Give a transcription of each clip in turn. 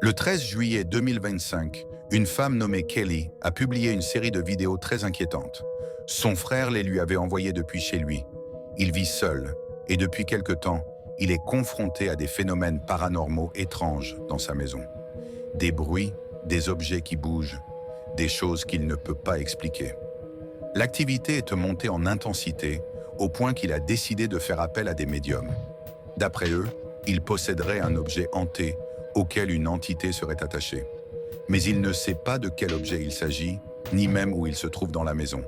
Le 13 juillet 2025, une femme nommée Kelly a publié une série de vidéos très inquiétantes. Son frère les lui avait envoyées depuis chez lui. Il vit seul et depuis quelque temps, il est confronté à des phénomènes paranormaux étranges dans sa maison. Des bruits, des objets qui bougent, des choses qu'il ne peut pas expliquer. L'activité est montée en intensité au point qu'il a décidé de faire appel à des médiums. D'après eux, il posséderait un objet hanté auquel une entité serait attachée. Mais il ne sait pas de quel objet il s'agit, ni même où il se trouve dans la maison.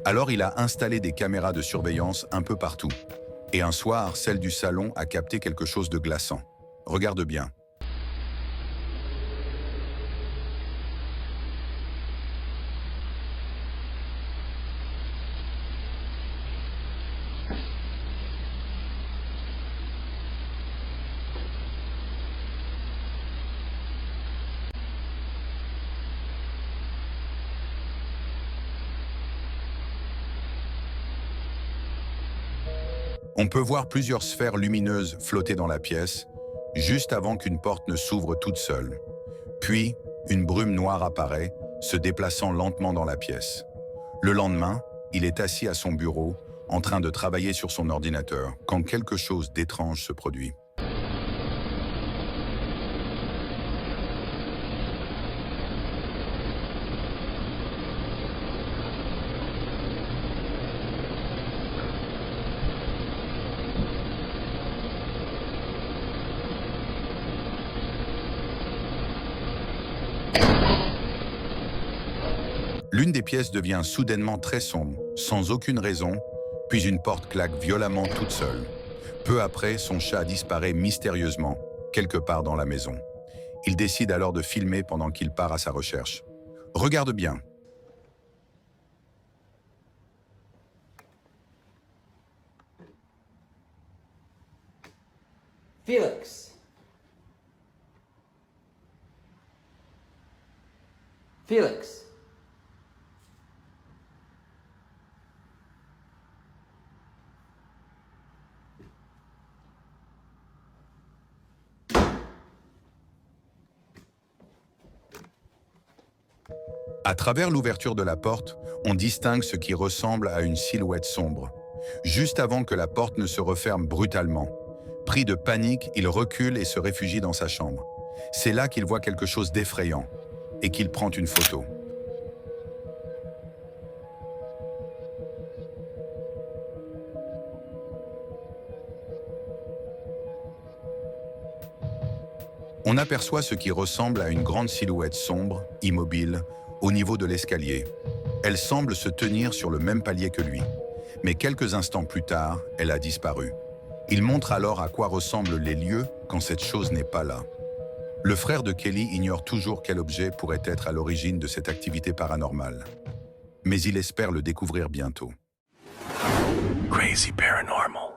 Alors il a installé des caméras de surveillance un peu partout. Et un soir, celle du salon a capté quelque chose de glaçant. Regarde bien. On peut voir plusieurs sphères lumineuses flotter dans la pièce, juste avant qu'une porte ne s'ouvre toute seule. Puis, une brume noire apparaît, se déplaçant lentement dans la pièce. Le lendemain, il est assis à son bureau, en train de travailler sur son ordinateur, quand quelque chose d'étrange se produit. L'une des pièces devient soudainement très sombre, sans aucune raison, puis une porte claque violemment toute seule. Peu après, son chat disparaît mystérieusement, quelque part dans la maison. Il décide alors de filmer pendant qu'il part à sa recherche. Regarde bien. Felix. Felix. À travers l'ouverture de la porte, on distingue ce qui ressemble à une silhouette sombre. Juste avant que la porte ne se referme brutalement. Pris de panique, il recule et se réfugie dans sa chambre. C'est là qu'il voit quelque chose d'effrayant et qu'il prend une photo. On aperçoit ce qui ressemble à une grande silhouette sombre, immobile, au niveau de l'escalier. Elle semble se tenir sur le même palier que lui. Mais quelques instants plus tard, elle a disparu. Il montre alors à quoi ressemblent les lieux quand cette chose n'est pas là. Le frère de Kelly ignore toujours quel objet pourrait être à l'origine de cette activité paranormale. Mais il espère le découvrir bientôt. Crazy Paranormal.